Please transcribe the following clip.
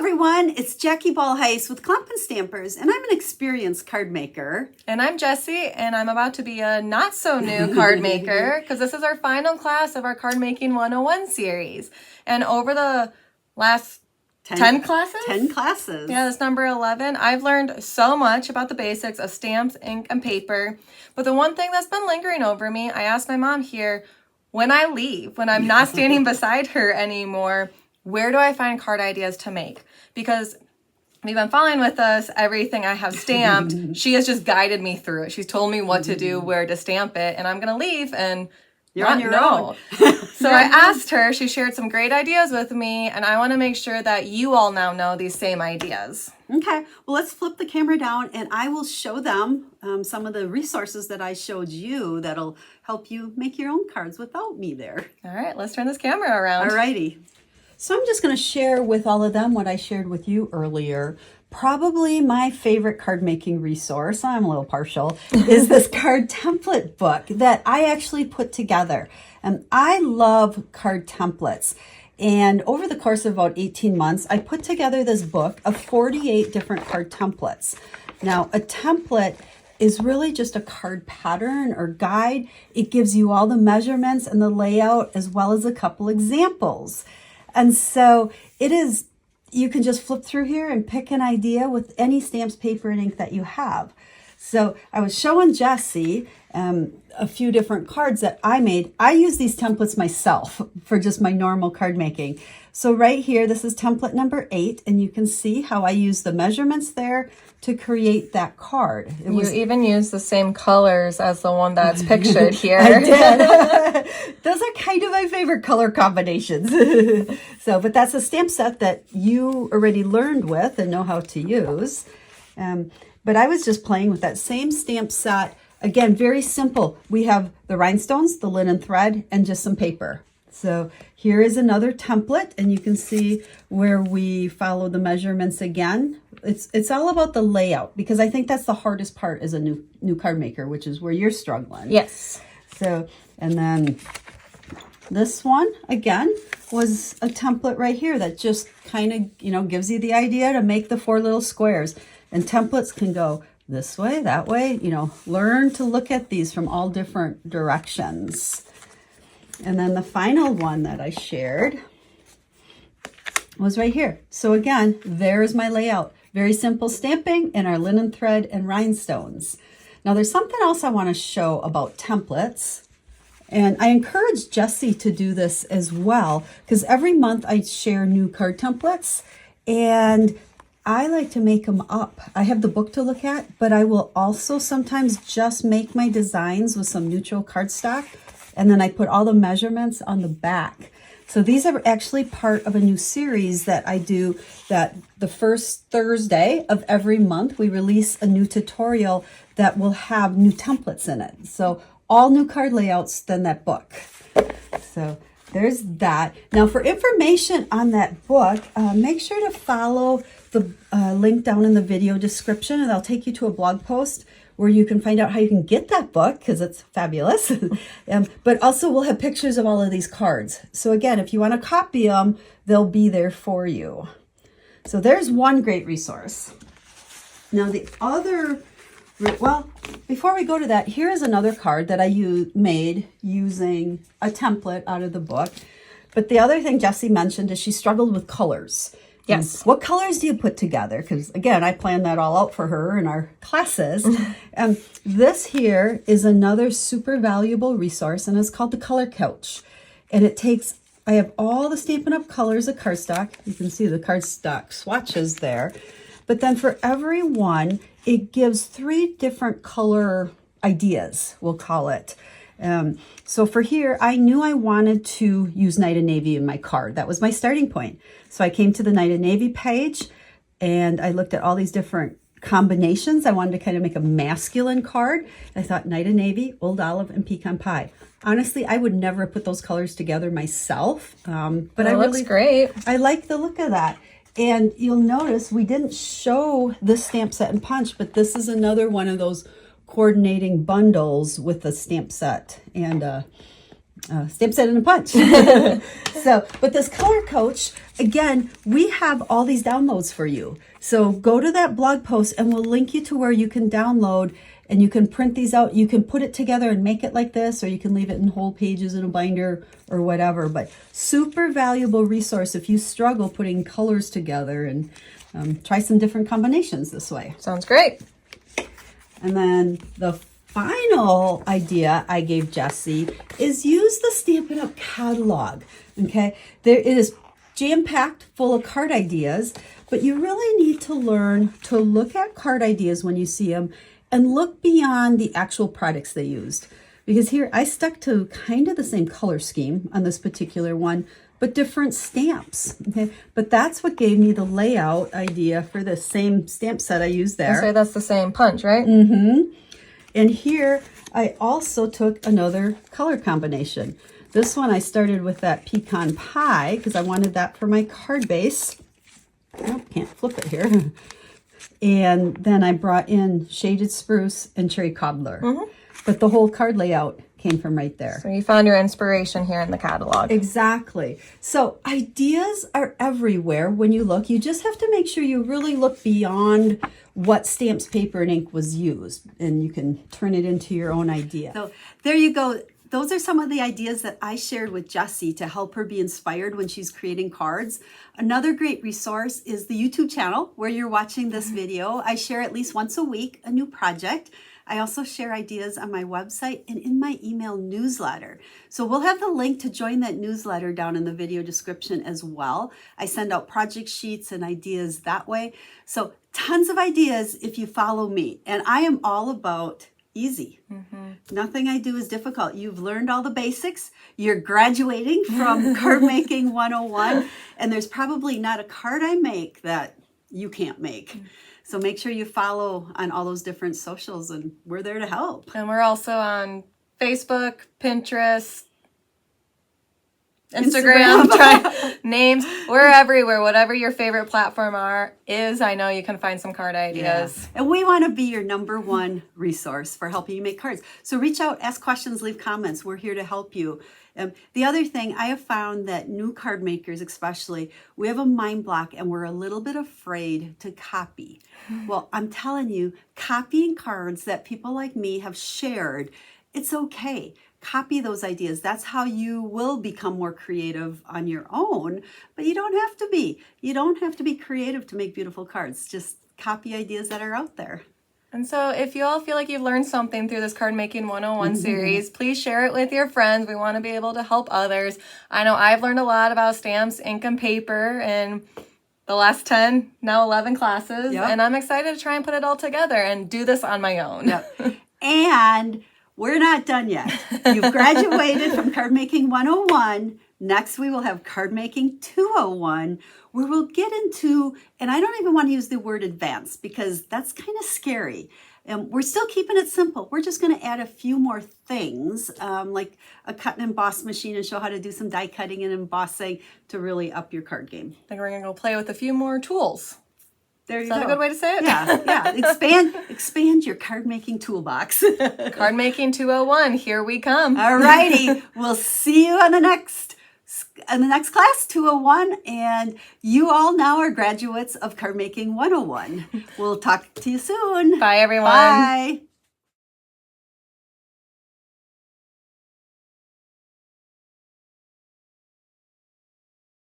everyone, it's Jackie Ballheis with Stampin' Stampers, and I'm an experienced card maker. And I'm Jessie, and I'm about to be a not-so-new card maker, because this is our final class of our Card Making 101 series. And over the last 10 classes? 10 classes. Yeah, that's number 11. I've learned so much about the basics of stamps, ink, and paper. But the one thing that's been lingering over me, I asked my mom here, when I leave, when I'm not standing beside her anymore, where do I find card ideas to make? Because we've been following with us everything I have stamped. She has just guided me through it. She's told me what to do, where to stamp it, and I'm going to leave and You're on your own. So I asked her, she shared some great ideas with me, and I want to make sure that you all now know these same ideas. Okay, well, let's flip the camera down and I will show them some of the resources that I showed you that'll help you make your own cards without me there. All right, let's turn this camera around. All righty. So I'm just going to share with all of them what I shared with you earlier. Probably my favorite card making resource, I'm a little partial, is this card template book that I actually put together. And I love card templates. And over the course of about 18 months, I put together this book of 48 different card templates. Now, a template is really just a card pattern or guide. It gives you all the measurements and the layout as well as a couple examples. And so it is, you can just flip through here and pick an idea with any stamps, paper, and ink that you have. So I was showing Jessie a few different cards that I made. I use these templates myself for just my normal card making. So right here, this is template number 8, and you can see how I use the measurements there to create that card. You even use the same colors as the one that's pictured here. I did. Those are kind of my favorite color combinations. But that's a stamp set that you already learned with and know how to use. But I was just playing with that same stamp set. Again, very simple. We have the rhinestones, the linen thread, and just some paper. So here is another template, and you can see where we follow the measurements again. It's all about the layout, because I think that's the hardest part as a new card maker, which is where you're struggling. Yes. So, and then this one, again, was a template right here that just kind of, gives you the idea to make the 4 little squares. And templates can go this way, that way, learn to look at these from all different directions. And then the final one that I shared was right here. So again, there's my layout. Very simple stamping in our linen thread and rhinestones. Now there's something else I want to show about templates. And I encourage Jessie to do this as well, because every month I share new card templates and I like to make them up. I have the book to look at, but I will also sometimes just make my designs with some neutral cardstock, and then I put all the measurements on the back. So these are actually part of a new series that I do, that the first Thursday of every month, we release a new tutorial that will have new templates in it. So all new card layouts, then that book. So there's that. Now for information on that book, make sure to follow the link down in the video description, and I'll take you to a blog post where you can find out how you can get that book, because it's fabulous. But also we'll have pictures of all of these cards. So again, if you want to copy them, they'll be there for you. So there's one great resource. Now the other, well, before we go to that, here is another card that I made using a template out of the book. But the other thing Jessie mentioned is she struggled with colors. Yes. What colors do you put together? Because again, I planned that all out for her in our classes. This here is another super valuable resource, and it's called the Color Couch. And I have all the Stampin' Up! Colors of cardstock. You can see the cardstock swatches there. But then for every one, it gives 3 different color ideas, we'll call it. So for here, I knew I wanted to use Night and Navy in my card. That was my starting point. So I came to the Night and Navy page and I looked at all these different combinations. I wanted to kind of make a masculine card. I thought Night and Navy, Old Olive, and Pecan Pie. Honestly, I would never put those colors together myself. But it looks great. I like the look of that. And you'll notice we didn't show this stamp set and punch, but this is another one of those coordinating bundles with a stamp set and Stamp Set and a Punch. So, but this Color Coach, again, we have all these downloads for you. So go to that blog post and we'll link you to where you can download and you can print these out. You can put it together and make it like this, or you can leave it in whole pages in a binder or whatever. But super valuable resource if you struggle putting colors together, and try some different combinations this way. Sounds great. And then the final idea I gave Jessie is use the Stampin' Up! Catalog. Okay, there it is jam-packed full of card ideas, but you really need to learn to look at card ideas when you see them and look beyond the actual products they used. Because here I stuck to kind of the same color scheme on this particular one, but different stamps. Okay, but that's what gave me the layout idea for the same stamp set I used there. I say that's the same punch, right? Mm-hmm. And here I also took another color combination. This one I started with that pecan pie because I wanted that for my card base. Oh, can't flip it here. And then I brought in shaded spruce and cherry cobbler. But the whole card layout came from right there. So you found your inspiration here in the catalog. Exactly. So ideas are everywhere when you look. You just have to make sure you really look beyond what stamps, paper, and ink was used, and you can turn it into your own idea. So there you go. Those are some of the ideas that I shared with Jessie to help her be inspired when she's creating cards. Another great resource is the YouTube channel where you're watching this video. I share at least once a week a new project. I also share ideas on my website and in my email newsletter. So we'll have the link to join that newsletter down in the video description as well. I send out project sheets and ideas that way. So tons of ideas if you follow me. And I am all about easy. Nothing I do is difficult. You've learned all the basics. You're graduating from Card Making 101. And there's probably not a card I make that you can't make. So make sure you follow on all those different socials, and we're there to help. And we're also on Facebook, Pinterest, Instagram. Try names. We're everywhere. Whatever your favorite platform is, I know you can find some card ideas. Yeah. And we want to be your #1 resource for helping you make cards. So reach out, ask questions, leave comments. We're here to help you. The other thing, I have found that new card makers especially, we have a mind block and we're a little bit afraid to copy. Well, I'm telling you, copying cards that people like me have shared, it's okay. Copy those ideas. That's how you will become more creative on your own, but you don't have to be. You don't have to be creative to make beautiful cards. Just copy ideas that are out there. And so if you all feel like you've learned something through this Card Making 101 series, please share it with your friends. We want to be able to help others. I know I've learned a lot about stamps, ink, and paper in the last 10, now 11 classes. Yep. And I'm excited to try and put it all together and do this on my own. Yep. And we're not done yet. You've graduated from Card Making 101. Next, we will have Card Making 201, where we'll get into, and I don't even want to use the word advanced because that's kind of scary. We're still keeping it simple. We're just going to add a few more things, like a cut and emboss machine, and show how to do some die cutting and embossing to really up your card game. I think we're going to go play with a few more tools. There you Is go. that a good way to say it? Yeah. Expand your card making toolbox. Card Making 201, here we come. All righty. We'll see you on the next class, 201, and you all now are graduates of Card Making 101. We'll talk to you soon. Bye, everyone. Bye.